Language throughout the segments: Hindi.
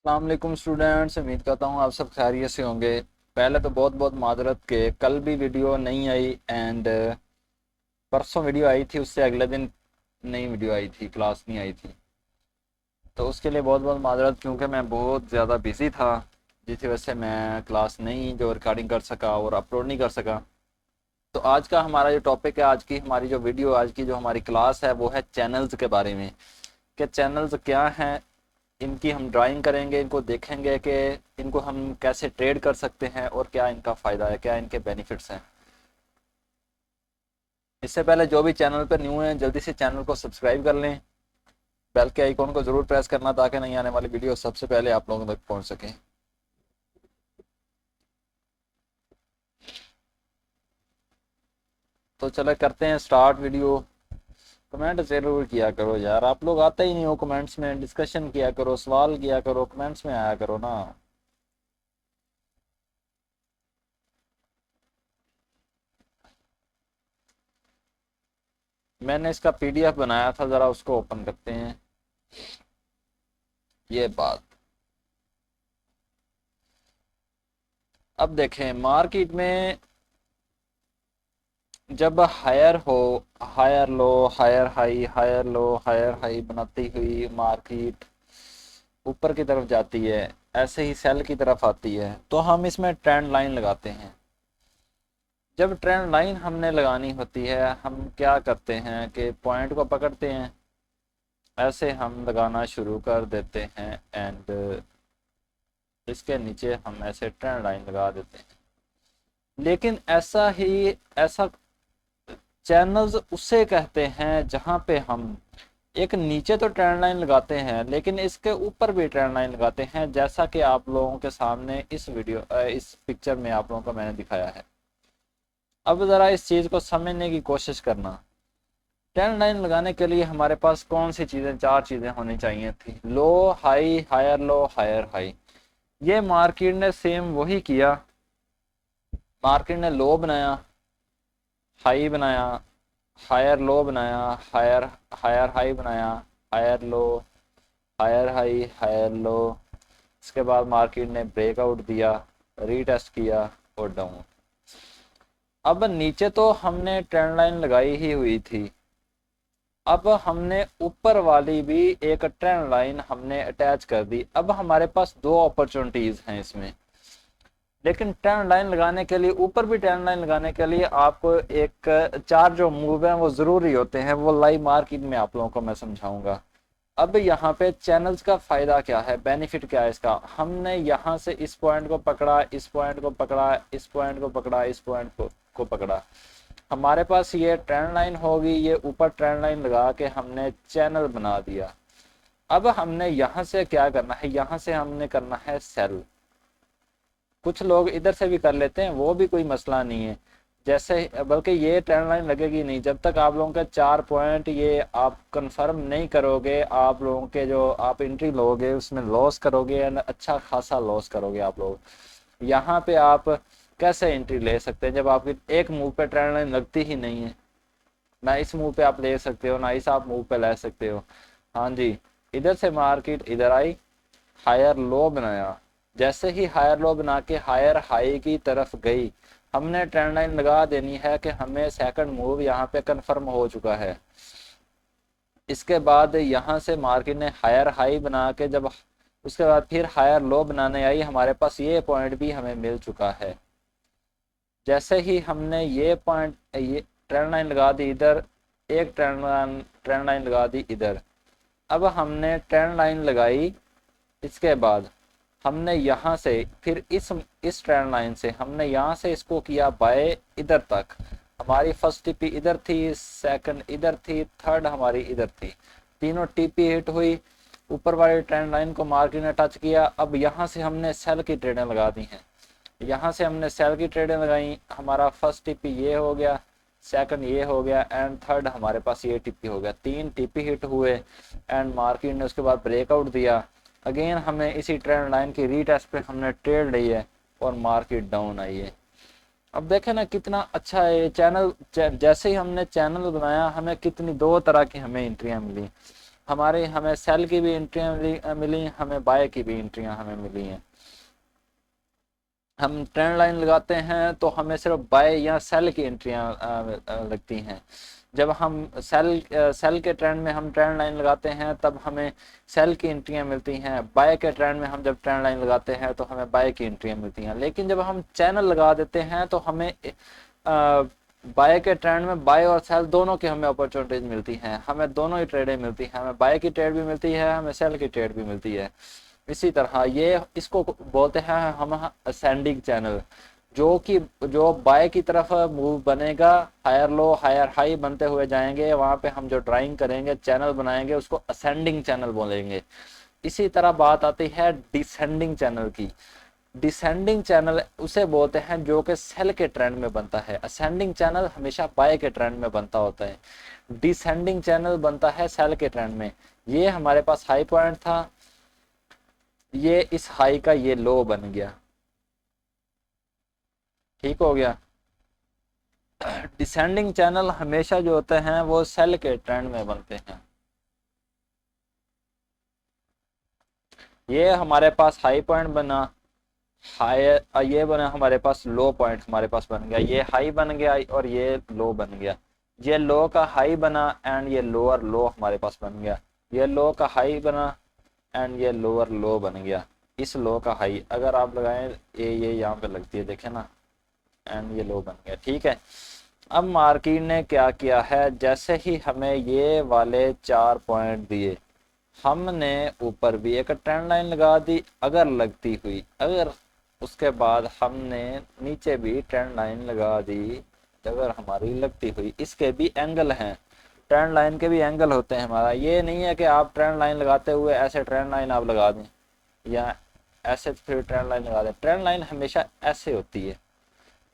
अस्सलाम वालेकुम स्टूडेंट्स, उम्मीद करता हूँ आप सब खैरियत से होंगे। पहले तो बहुत बहुत माजरत के कल भी वीडियो नहीं आई एंड परसों वीडियो आई थी, उससे अगले दिन नई वीडियो आई थी, क्लास नहीं आई थी। तो उसके लिए बहुत बहुत माजरत, क्योंकि मैं बहुत ज़्यादा बिज़ी था, जिसकी वजह से मैं क्लास नहीं जो रिकॉर्डिंग कर सका और अपलोड नहीं कर सका। तो आज का हमारा जो टॉपिक है, आज की हमारी जो वीडियो, आज की जो हमारी क्लास है वो है चैनल्स के बारे में। कि चैनल्स क्या हैं, इनकी हम ड्राइंग करेंगे, इनको देखेंगे कि इनको हम कैसे ट्रेड कर सकते हैं और क्या इनका फ़ायदा है, क्या इनके बेनिफिट्स हैं। इससे पहले जो भी चैनल पर न्यू हैं जल्दी से चैनल को सब्सक्राइब कर लें, बेल के आइकॉन को ज़रूर प्रेस करना ताकि नई आने वाली वीडियो सबसे पहले आप लोगों तक पहुंच सकें। तो चलो करते हैं स्टार्ट वीडियो। कमेंट ज़रूर किया करो यार, आप लोग आते ही नहीं हो कमेंट्स में, डिस्कशन किया करो, सवाल किया करो, कमेंट्स में आया करो ना। मैंने इसका पीडीएफ बनाया था, ज़रा उसको ओपन करते हैं। ये बात, अब देखें मार्केट में जब हायर हो, higher low, higher high, higher low, higher high बनाती हुई मार्केट ऊपर की तरफ जाती है, ऐसे ही सेल की तरफ आती है, तो हम इसमें ट्रेंड लाइन लगाते हैं। जब ट्रेंड लाइन हमने लगानी होती है, हम क्या करते हैं कि पॉइंट को पकड़ते हैं, ऐसे हम लगाना शुरू कर देते हैं एंड इसके नीचे हम ऐसे ट्रेंड लाइन लगा देते हैं। लेकिन ऐसा चैनल्स उसे कहते हैं जहां पे हम एक नीचे तो ट्रेंड लाइन लगाते हैं लेकिन इसके ऊपर भी ट्रेंड लाइन लगाते हैं, जैसा कि आप लोगों के सामने इस पिक्चर में आप लोगों को मैंने दिखाया है। अब ज़रा इस चीज़ को समझने की कोशिश करना। ट्रेंड लाइन लगाने के लिए हमारे पास कौन सी चीज़ें, चार चीज़ें होनी चाहिए थी। Low high, higher low, higher high. ये मार्केट ने सेम वही किया। मार्केट ने लो बनाया, हाई बनाया, हायर लो बनाया, हायर हायर हाई बनाया, higher low, higher high, higher low. इसके बाद मार्केट ने ब्रेकआउट दिया, रीटेस्ट किया और डाउन। अब नीचे तो हमने ट्रेंड लाइन लगाई ही हुई थी, अब हमने ऊपर वाली भी एक ट्रेंड लाइन हमने अटैच कर दी। अब हमारे पास दो अपॉर्चुनिटीज हैं इसमें। लेकिन ट्रेंड लाइन लगाने के लिए, ऊपर भी ट्रेंड लाइन लगाने के लिए आपको एक चार जो मूव हैं वो ज़रूरी होते हैं, वो लाइव मार्केट में आप लोगों को मैं समझाऊंगा। अब यहाँ पे चैनल्स का फ़ायदा क्या है, बेनिफिट क्या है इसका। हमने यहाँ से इस पॉइंट को पकड़ा, इस पॉइंट को पकड़ा, इस पॉइंट को पकड़ा, इस पॉइंट को पकड़ा, हमारे पास ये ट्रेंड लाइन होगी, ये ऊपर ट्रेंड लाइन लगा के हमने चैनल बना दिया। अब हमने यहाँ से क्या करना है, यहाँ से हमने करना है सेल। कुछ लोग इधर से भी कर लेते हैं, वो भी कोई मसला नहीं है। जैसे बल्कि ये ट्रेंड लाइन लगेगी नहीं जब तक आप लोगों के चार पॉइंट ये आप कंफर्म नहीं करोगे। आप लोगों के जो आप एंट्री लोगे उसमें लॉस करोगे एंड अच्छा खासा लॉस करोगे आप लोग। यहाँ पे आप कैसे एंट्री ले सकते हैं जब आपकी एक मूव पे ट्रेंड लाइन लगती ही नहीं है। ना इस मूव पे आप ले सकते हो, ना इस आप मूव पे ले सकते हो। हाँ जी, इधर से मार्केट इधर आई, हायर लो बनाया, जैसे ही हायर लो बना के हायर हाई की तरफ गई, हमने ट्रेंड लाइन लगा देनी है कि हमें सेकंड मूव यहाँ पे कंफर्म हो चुका है। इसके बाद यहाँ से मार्केट ने हायर हाई बना के जब उसके बाद फिर हायर लो बनाने आई, हमारे पास ये पॉइंट भी हमें मिल चुका है। जैसे ही हमने ये पॉइंट, ये ट्रेंड लाइन लगा दी इधर, एक ट्रेंड लाइन लगा दी इधर। अब हमने ट्रेंड लाइन लगाई, इसके बाद हमने यहाँ से फिर इस ट्रेंड लाइन से हमने यहाँ से इसको किया बाय इधर तक। हमारी फर्स्ट टीपी इधर थी, सेकंड इधर थी, थर्ड हमारी इधर थी, तीनों टीपी हिट हुई। ऊपर वाली ट्रेंड लाइन को मार्केट ने टच किया। अब यहाँ से हमने सेल की ट्रेडें लगा दी हैं, यहाँ से हमने सेल की ट्रेडें लगाई। हमारा फर्स्ट टीपी ये हो गया, सेकंड ये हो गया एंड थर्ड हमारे पास ये टीपी हो गया। तीन टीपी हिट हुए एंड मार्केट ने उसके बाद ब्रेकआउट दिया। अगेन हमें इसी ट्रेंड लाइन की रीटेस्ट पे हमने ट्रेड ली है और मार्केट डाउन आई है। अब देखें ना कितना अच्छा है चैनल। जैसे ही हमने चैनल बनाया, हमें कितनी दो तरह की हमें एंट्रियां मिली। हमें सेल की भी एंट्रियाँ मिली, हमें बाय की भी एंट्रियाँ हमें मिली हैं। हम ट्रेंड लाइन लगाते हैं तो हमें सिर्फ बाय या सेल की एंट्रियाँ लगती हैं। जब हम सेल के ट्रेंड में हम ट्रेंड लाइन लगाते हैं तब हमें सेल की एंट्रियाँ मिलती हैं। बाय के ट्रेंड में हम जब ट्रेंड लाइन लगाते हैं तो हमें बाय की एंट्रियाँ मिलती हैं। लेकिन जब हम चैनल लगा देते हैं तो हमें बाय के ट्रेंड में बाय और सेल दोनों की हमें अपॉर्चुनिटीज मिलती हैं। हमें दोनों ही ट्रेडें मिलती हैं, हमें बाय की ट्रेड भी मिलती है, हमें सेल की ट्रेड भी मिलती है। इसी तरह ये इसको बोलते हैं हम असेंडिंग चैनल। जो बाय की तरफ मूव बनेगा, हायर लो हायर हाई बनते हुए जाएंगे, वहां पे हम जो ड्राइंग करेंगे, चैनल बनाएंगे, उसको असेंडिंग चैनल बोलेंगे। इसी तरह बात आती है डिसेंडिंग चैनल की। डिसेंडिंग चैनल उसे बोलते हैं जो कि सेल के ट्रेंड में बनता है। असेंडिंग चैनल हमेशा बाय के ट्रेंड में बनता होता है। डिसेंडिंग चैनल बनता है सेल के ट्रेंड में। ये हमारे पास हाई पॉइंट था, ये इस हाई का ये लो बन गया, ठीक हो गया। डिसेंडिंग चैनल हमेशा जो होते हैं वो सेल के ट्रेंड में बनते हैं। ये हमारे पास हाई पॉइंट बना, हाई ये बना हमारे पास लो पॉइंट हमारे पास बन गया। ये हाई बन गया और ये लो बन गया। ये लो का हाई बना एंड ये लोअर लो हमारे पास बन गया। ये लो का हाई बना एंड ये लोअर लो बन गया। इस लो का हाई अगर आप लगाएं, ये यहाँ पे लगती है, देखें ना, एंड ये लो बन गया, ठीक है। अब मार्केट ने क्या किया है, जैसे ही हमें ये वाले 4 पॉइंट दिए, हमने ऊपर भी एक ट्रेंड लाइन लगा दी अगर लगती हुई, अगर उसके बाद हमने नीचे भी ट्रेंड लाइन लगा दी अगर हमारी लगती हुई। इसके भी एंगल हैं, ट्रेंड लाइन के भी एंगल होते हैं। हमारा ये नहीं है कि आप ट्रेंड लाइन लगाते हुए ऐसे ट्रेंड लाइन आप लगा दें या ऐसे फिर ट्रेंड लाइन लगा दें। ट्रेंड लाइन हमेशा ऐसे होती है,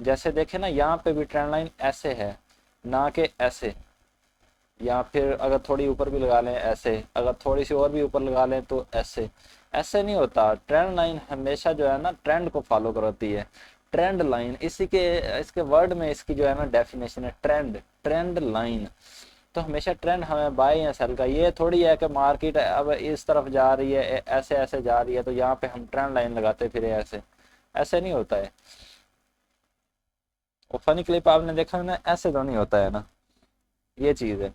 जैसे देखें ना, यहाँ पे भी ट्रेंड लाइन ऐसे है, ना कि ऐसे। या फिर अगर थोड़ी ऊपर भी लगा लें ऐसे, अगर थोड़ी सी और भी ऊपर लगा लें तो ऐसे। ऐसे नहीं होता। ट्रेंड लाइन हमेशा जो है ना ट्रेंड को फॉलो करती है। ट्रेंड लाइन इसी के इसके वर्ड में इसकी जो है ना डेफिनेशन है ट्रेंड, ट्रेंड लाइन। तो हमेशा ट्रेंड हमें बाय या सेल का, ये थोड़ी है कि मार्केट अब इस तरफ जा रही है, ऐसे ऐसे जा रही है तो यहाँ पे हम ट्रेंड लाइन लगाते फिर ऐसे, ऐसे नहीं होता है। वो फनी क्लिप आपने देखा ना, ऐसे तो नहीं होता है ना, ये चीज है।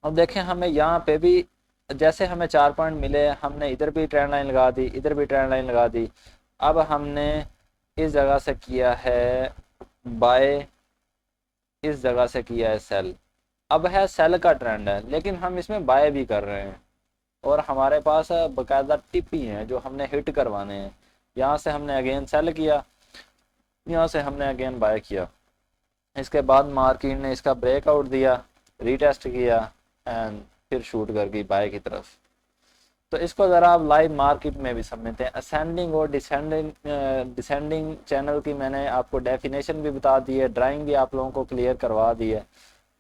अब देखें हमें यहाँ पे भी जैसे हमें 4 पॉइंट मिले, हमने इधर भी ट्रेंड लाइन लगा दी, इधर भी ट्रेंड लाइन लगा दी। अब हमने इस जगह से किया है बाय, इस जगह से किया है सेल। अब है सेल का ट्रेंड है लेकिन हम इसमें बाय भी कर रहे हैं और हमारे पास बकायदा टिप ही हैं जो हमने हिट करवाने हैं। यहाँ से हमने अगेन सेल किया, यहाँ से हमने अगेन बाय किया। इसके बाद मार्केट ने इसका ब्रेकआउट दिया, रीटेस्ट किया एंड फिर शूट कर गई बाय की तरफ। तो इसको ज़रा आप लाइव मार्केट में भी समझते हैं। असेंडिंग और डिसेंडिंग चैनल की मैंने आपको डेफिनेशन भी बता दी है, ड्राइंग भी आप लोगों को क्लियर करवा दी है।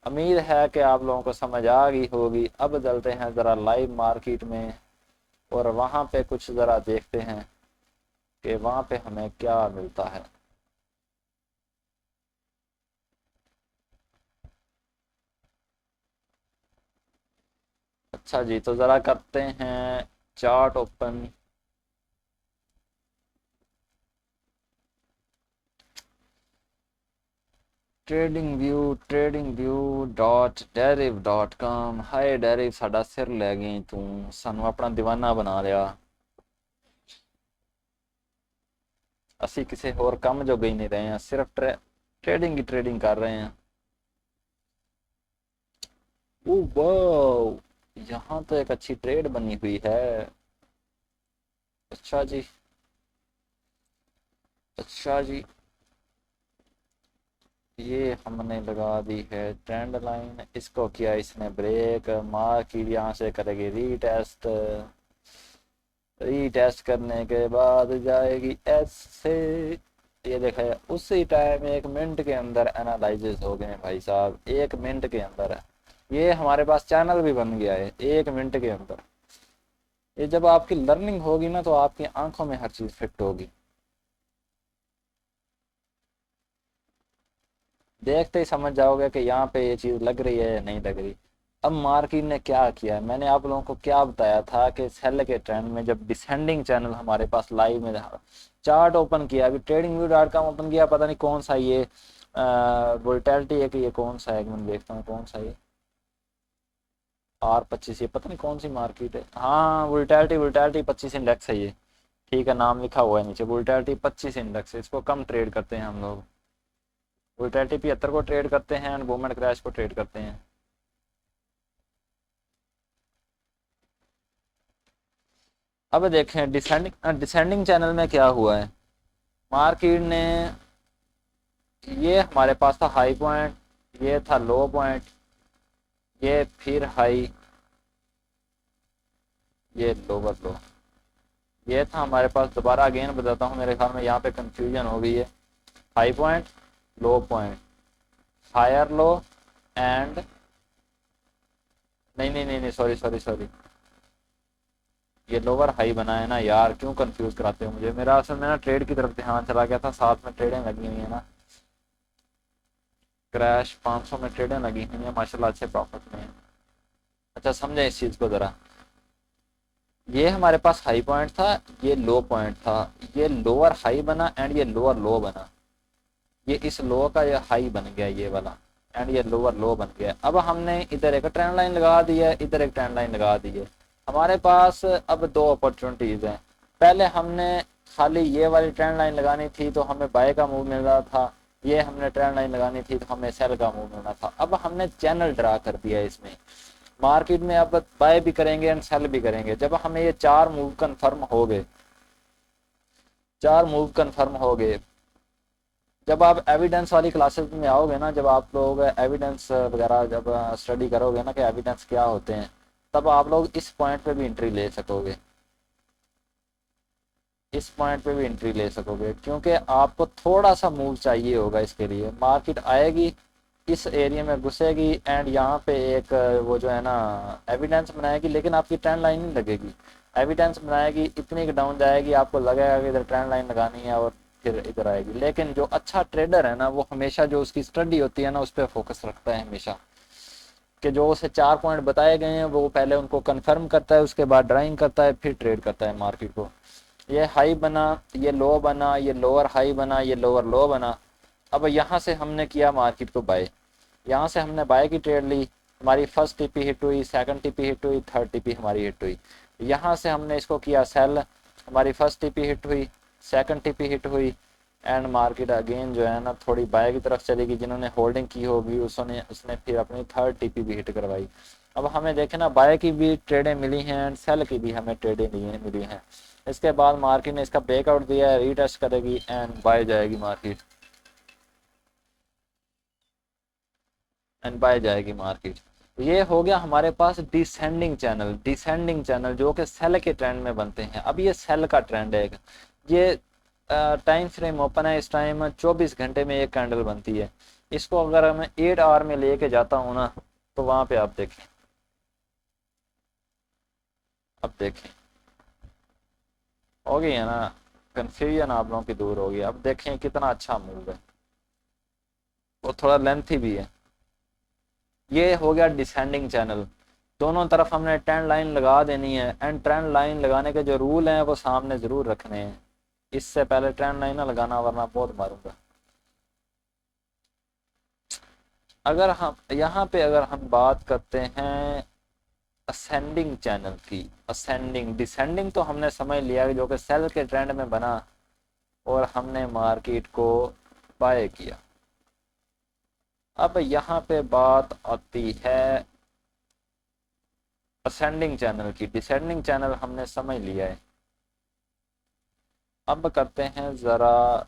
उम्मीद है कि आप लोगों को समझ आ गई होगी। अब चलते हैं ज़रा लाइव मार्केट में और वहाँ पे कुछ ज़रा देखते हैं कि वहाँ पे हमें क्या मिलता है। अच्छा जी, तो ज़रा करते हैं चार्ट ओपन। tradingview.deriv.com। हाय डेरिव, साडा सिर लै गई तू, सानू अपना दीवाना बना लिया। असी किसी होर काम जो गई नहीं रहे हैं, सिर्फ ट्रेडिंग की ट्रेडिंग कर रहे हैं। ओ वाह, यहाँ तो एक अच्छी ट्रेड बनी हुई है। अच्छा जी, अच्छा जी। ये हमने लगा दी है ट्रेंड लाइन, इसको किया इसने ब्रेक, मार्केट यहाँ से करेगी रीटेस्ट, रीटेस्ट करने के बाद जाएगी ऐसे। ये देखा है उसी टाइम 1 मिनट के अंदर एनालिसिस हो गए भाई साहब, 1 मिनट के अंदर है। ये हमारे पास चैनल भी बन गया है 1 मिनट के अंदर। ये जब आपकी लर्निंग होगी ना तो आपकी आंखों में हर चीज फिट होगी। देखते ही समझ जाओगे कि यहाँ पे ये चीज लग रही है या नहीं लग रही। अब मार्केट ने क्या किया, मैंने आप लोगों को क्या बताया था कि सेल के ट्रेंड में जब डिसेंडिंग चैनल हमारे पास लाइव में चार्ट ओपन किया, अभी trading view dot com open किया, पता नहीं कौन सा ये वोल्टैलिटी है कि ये कौन सा है, मैं देखता हूँ कौन सा ये R25, ये पता नहीं कौन सी मार्केट है। हाँ, वोल्टैलिटी वोल्टैलिटी 25 इंडेक्स है ये। ठीक है, नाम लिखा हुआ है नीचे, वोल्टैलिटी 25 इंडेक्स है, इसको कम ट्रेड करते हैं हम लोग। वोल्टैलिटी 75 को ट्रेड करते हैं एंड मूवमेंट क्रैश को ट्रेड करते हैं। अब देखें डिसेंडिंग डिसेंडिंग चैनल में क्या हुआ है, मार्केट ने ये हमारे पास था हाई पॉइंट, ये था लो पॉइंट, ये फिर हाई, ये लोअर लो, ये था हमारे पास। दोबारा अगेन बताता हूँ, मेरे ख्याल में यहाँ पे कंफ्यूजन हो गई है। High point, low point, higher low and नहीं नहीं नहीं नहीं, सॉरी सॉरी सॉरी, ये लोअर हाई बना है ना यार, क्यों कंफ्यूज कराते हो मुझे, मेरा असल में ना ट्रेड की तरफ ध्यान चला गया था, साथ में ट्रेडें लगी हुई है ना। क्रैश 500 में ट्रेडें लगी हुई है माशाल्लाह, अच्छे प्रॉफिट में है। अच्छा समझे इस चीज़ को ज़रा, ये हमारे पास हाई पॉइंट था, ये लो पॉइंट था, ये लोअर हाई बना एंड ये लोअर लो बना, ये इस लो का ये हाई बन गया ये वाला, एंड ये लोअर लो बन गया। अब हमने इधर एक ट्रेंड लाइन लगा दी है, इधर एक ट्रेंड लाइन लगा दी है। हमारे पास अब दो अपॉर्चुनिटीज़ हैं। पहले हमने खाली ये वाली ट्रेंड लाइन लगानी थी तो हमें बाय का मूव मिल रहा था, ये हमने ट्रेंड लाइन लगानी थी तो हमें सेल का मूव मिलना था। अब हमने चैनल ड्रा कर दिया इसमें, मार्केट में अब बाय भी करेंगे एंड सेल भी करेंगे। जब हमें ये चार मूव कन्फर्म हो गए, चार मूव कन्फर्म हो गए, जब आप एविडेंस वाली क्लासेस में आओगे ना, जब आप लोग एविडेंस वगैरह जब स्टडी करोगे ना कि एविडेंस क्या होते हैं, तब आप लोग इस पॉइंट पे भी एंट्री ले सकोगे, इस पॉइंट पे भी एंट्री ले सकोगे, क्योंकि आपको थोड़ा सा मूव चाहिए होगा इसके लिए। मार्केट आएगी, इस एरिया में घुसेगी एंड यहाँ पे एक वो जो है ना एविडेंस बनाएगी, लेकिन आपकी ट्रेंड लाइन नहीं लगेगी। एविडेंस बनाएगी, इतनी डाउन जाएगी, आपको लगेगा कि इधर ट्रेंड लाइन लगानी है और फिर इधर आएगी। लेकिन जो अच्छा ट्रेडर है ना, वो हमेशा जो उसकी स्टडी होती है ना, उस पर फोकस रखता है हमेशा, कि जो उसे चार पॉइंट बताए गए हैं वो पहले उनको कंफर्म करता है, उसके बाद ड्राइंग करता है, फिर ट्रेड करता है मार्केट को। ये हाई बना, ये लो बना, ये लोअर हाई बना, ये लोअर लो बना। अब यहाँ से हमने किया मार्केट को बाय, यहाँ से हमने बाय की ट्रेड ली, हमारी फर्स्ट टीपी हिट हुई, सेकंड टीपी हिट हुई, थर्ड टीपी हमारी हिट हुई। यहाँ से हमने इसको किया सेल, हमारी फर्स्ट टीपी हिट हुई, सेकंड टीपी हिट हुई एंड मार्केट अगेन जो है ना थोड़ी बाय की तरफ चलेगी। जिन्होंने होल्डिंग की होगी उसने फिर अपनी थर्ड टीपी भी हिट करवाई। अब हमें देखे ना, बाय की भी ट्रेडें मिली हैं एंड सेल की भी हमें ट्रेडें मिली हैं। इसके बाद मार्केट ने इसका ब्रेकआउट दिया है, रीटेस्ट करेगी एंड बाय जाएगी मार्केट, एंड बाय जाएगी मार्केट। ये हो गया हमारे पास डिसेंडिंग चैनल, डिसेंडिंग चैनल जो कि सेल के ट्रेंड में बनते हैं। अब ये सेल का ट्रेंड है, ये टाइम फ्रेम ओपन है, इस टाइम 24 घंटे में एक कैंडल बनती है। इसको अगर मैं 8 आवर में लेके जाता हूँ ना, तो वहां पे आप देखें, अब देखें हो गई है ना कंफ्यूजन, आप लोगों की दूर होगी। अब देखें कितना अच्छा मूव है, वो थोड़ा लेंथी भी है। ये हो गया डिसेंडिंग चैनल, दोनों तरफ हमने ट्रेंड लाइन लगा देनी है एंड ट्रेंड लाइन लगाने के जो रूल हैं वो सामने ज़रूर रखने हैं। इससे पहले ट्रेंड लाइन ना लगाना, वरना बहुत मारूंगा। अगर हम यहाँ पे अगर हम बात करते हैं असेंडिंग चैनल की, असेंडिंग डिसेंडिंग तो हमने समझ लिया कि जो कि सेल के ट्रेंड में बना और हमने मार्केट को बाय किया। अब यहाँ पे बात आती है असेंडिंग चैनल की। डिसेंडिंग चैनल हमने समझ लिया है, अब करते हैं ज़रा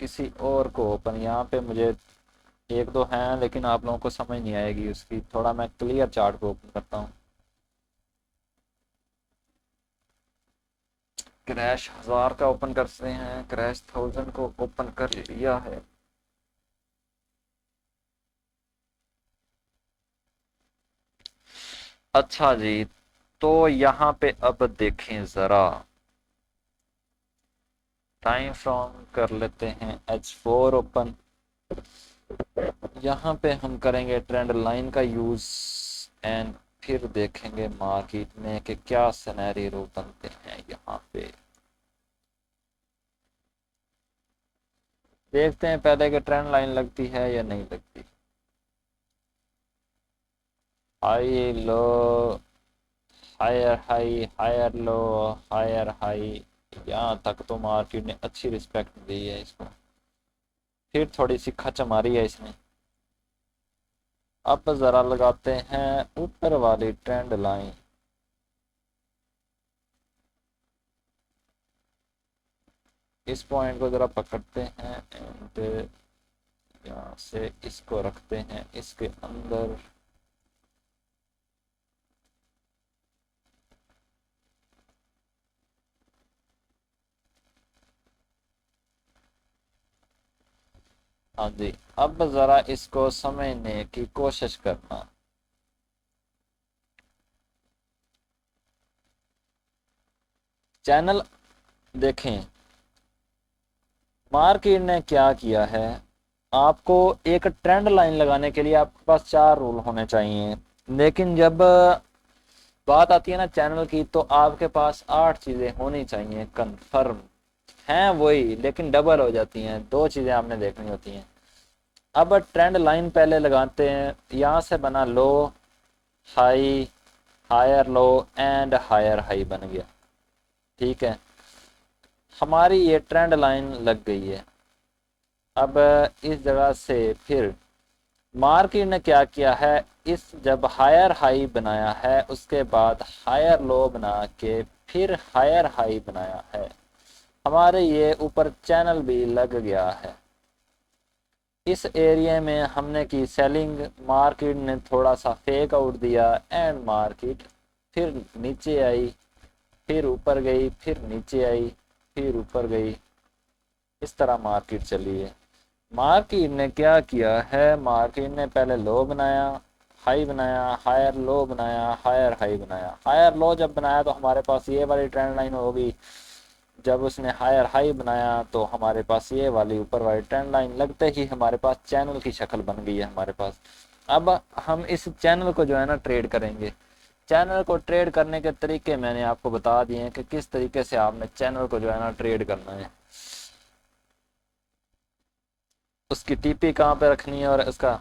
किसी और को ओपन। यहाँ पे मुझे एक दो हैं लेकिन आप लोगों को समझ नहीं आएगी उसकी, थोड़ा मैं क्लियर चार्ट को ओपन करता हूँ। क्रैश 1000 का ओपन करते हैं, क्रैश 1000 को ओपन कर लिया है। अच्छा जी, तो यहाँ पे अब देखें ज़रा, टाइम फ्रॉम कर लेते हैं H4 ओपन। यहाँ पे हम करेंगे ट्रेंड लाइन का यूज़ एंड फिर देखेंगे मार्केट में कि क्या सिनेरियो बनते हैं। यहाँ पे देखते हैं पहले कि ट्रेंड लाइन लगती है या नहीं लगती। High low, higher high, higher low, higher high, यहाँ तक तो मार्केट ने अच्छी रिस्पेक्ट दी है इसको। फिर थोड़ी सी खच मारी है इसने। अब ज़रा लगाते हैं ऊपर वाली ट्रेंड लाइन। इस पॉइंट को ज़रा पकड़ते हैं एंड यहाँ से इसको रखते हैं इसके अंदर। हाँ जी, अब ज़रा इसको समझने की कोशिश करना। चैनल देखें, मार्केट ने क्या किया है। आपको एक ट्रेंड लाइन लगाने के लिए आपके पास 4 रूल होने चाहिए, लेकिन जब बात आती है ना चैनल की, तो आपके पास 8 चीज़ें होनी चाहिए कंफर्म। हैं वही, लेकिन डबल हो जाती हैं। 2 चीज़ें आपने देखनी होती हैं। अब ट्रेंड लाइन पहले लगाते हैं। यहाँ से बना low, high, higher low and higher high बन गया। ठीक है, हमारी ये ट्रेंड लाइन लग गई है। अब इस जगह से फिर मार्केट ने क्या किया है, इस जब हायर हाई बनाया है उसके बाद हायर लो बना के फिर हायर हाई बनाया है। हमारे ये ऊपर चैनल भी लग गया है। इस एरिया में हमने की सेलिंग, मार्केट ने थोड़ा सा फेक आउट दिया एंड मार्केट फिर नीचे आई, फिर ऊपर गई, फिर नीचे आई, फिर ऊपर गई। इस तरह मार्केट चली है। मार्केट ने क्या किया है, मार्केट ने पहले लो बनाया, हाई बनाया, हायर लो बनाया, हायर हाई बनाया। हायर लो जब बनाया तो हमारे पास ये वाली ट्रेंड लाइन होगी। जब उसने हायर हाई बनाया तो हमारे पास ये वाली ऊपर वाली ट्रेंड लाइन लगते ही हमारे पास चैनल की शक्ल बन गई है हमारे पास। अब हम इस चैनल को जो है ना ट्रेड करेंगे। चैनल को ट्रेड करने के तरीके मैंने आपको बता दिए हैं कि किस तरीके से आपने चैनल को जो है ना ट्रेड करना है। उसकी टीपी कहाँ पे रखनी है और इसका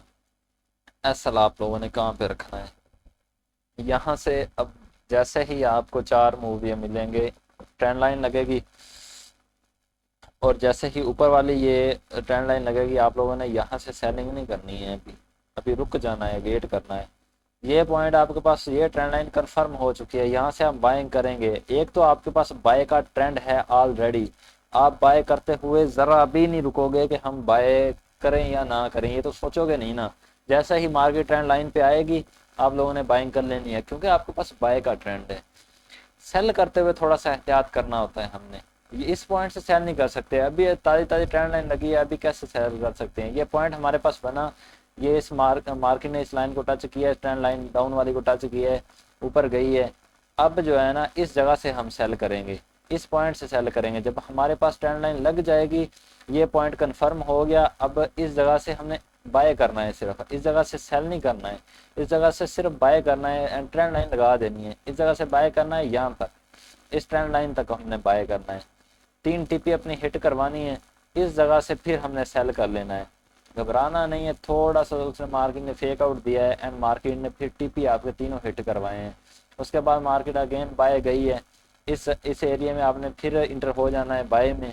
एसएल आप लोगों ने कहाँ पे रखना है। यहाँ से अब जैसे ही आपको 4 मूव ये मिलेंगे, ट्रेंड लाइन लगेगी, और जैसे ही ऊपर वाली ये ट्रेंड लाइन लगेगी आप लोगों ने यहाँ से सेलिंग नहीं करनी है। अभी अभी रुक जाना है, वेट करना है। ये पॉइंट आपके पास, ये ट्रेंड लाइन कंफर्म हो चुकी है, यहाँ से हम बाइंग करेंगे। एक तो आपके पास बाय का ट्रेंड है ऑलरेडी, आप बाय करते हुए ज़रा भी नहीं रुकोगे कि हम बाय करें या ना करें, ये तो सोचोगे नहीं ना। जैसे ही मार्केट ट्रेंड लाइन पे आएगी आप लोगों ने बाइंग कर लेनी है, क्योंकि आपके पास बाय का ट्रेंड है। सेल करते हुए थोड़ा सा एहतियात करना होता है हमने। ये इस पॉइंट से सेल नहीं कर सकते, अभी ताज़ी ताज़ी ट्रेंड लाइन लगी है, अभी कैसे सेल कर सकते हैं। ये पॉइंट हमारे पास बना, ये इस मार्केट ने इस लाइन को टच किया है, ट्रेंड लाइन डाउन वाली को टच किया है, ऊपर गई है। अब जो है ना इस जगह से हम सेल करेंगे, इस पॉइंट से सेल करेंगे। जब हमारे पास ट्रेंड लाइन लग जाएगी, ये पॉइंट कंफर्म हो गया, अब इस जगह से हमने बाय करना है, सिर्फ इस जगह से सेल नहीं करना है। इस जगह से सिर्फ बाय करना है एंड ट्रेंड लाइन लगा देनी है। इस जगह से बाय करना है, यहाँ तक इस ट्रेंड लाइन तक हमने बाय करना है। 3 टीपी अपनी हिट करवानी है, इस जगह से फिर हमने सेल कर लेना है। घबराना नहीं है, थोड़ा सा उसने मार्केट ने फेक आउट दिया है एंड मार्केट ने फिर टीपी आपके तीनों हिट करवाए हैं। उसके बाद मार्केट अगेन बाय गई है, इस एरिया में आपने फिर इंटर हो जाना है बाय में।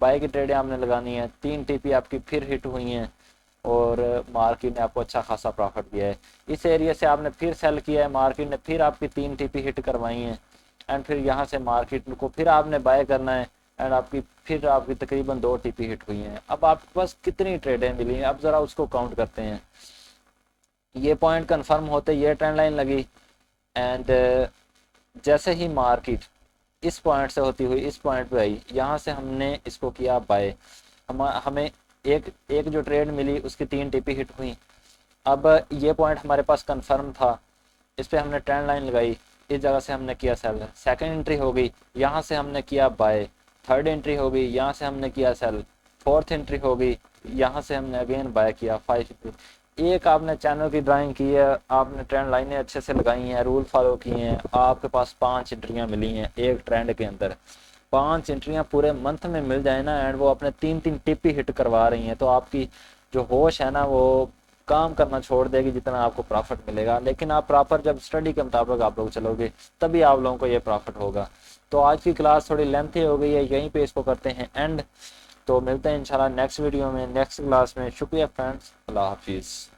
बाय की ट्रेडें आपने लगानी है। 3 टीपी आपकी फिर हिट हुई हैं और मार्केट ने आपको अच्छा खासा प्रॉफिट दिया है। इस एरिया से आपने फिर सेल किया है, मार्केट ने फिर आपकी 3 टीपी हिट करवाई हैं एंड फिर यहाँ से मार्केट को फिर आपने बाय करना है एंड आपकी तकरीबन 2 टीपी हिट हुई हैं। अब आपके पास कितनी ट्रेडें मिली हैं, अब ज़रा उसको काउंट करते हैं। ये पॉइंट कंफर्म होते ये ट्रेंड लाइन लगी एंड जैसे ही मार्केट इस पॉइंट से होती हुई इस पॉइंट पे आई, यहाँ से हमने इसको किया बाय। हमें एक एक जो ट्रेड मिली उसकी 3 टीपी हिट हुई। अब ये पॉइंट हमारे पास कंफर्म था, इस पर हमने ट्रेंड लाइन लगाई, इस जगह से हमने किया सेल। सेकंड एंट्री हो गई, यहाँ से हमने किया बाय। थर्ड एंट्री हो गई, यहाँ से हमने किया सेल। फोर्थ एंट्री हो गई, यहाँ से हमने अगेन बाय किया 550। एक आपने चैनल की ड्राइंग की है, आपने ट्रेंड लाइनें अच्छे से लगाई हैं, रूल फॉलो किए हैं, आपके पास 5 एंट्रियाँ मिली हैं एक ट्रेंड के अंदर। 5 एंट्रियाँ पूरे मंथ में मिल जाए ना, एंड वो अपने 3-3 टिप ही हिट करवा रही हैं, तो आपकी जो होश है ना वो काम करना छोड़ देगी जितना आपको प्रॉफिट मिलेगा। लेकिन आप प्रॉपर जब स्टडी के मुताबिक आप लोग चलोगे तभी आप लोगों को ये प्रॉफिट होगा। तो आज की क्लास थोड़ी लेंथी हो गई है, यहीं पे इसको करते हैं एंड। तो मिलते हैं इंशाल्लाह नेक्स्ट वीडियो में, नेक्स्ट क्लास में। शुक्रिया फ्रेंड्स, अल्लाह हाफिज़।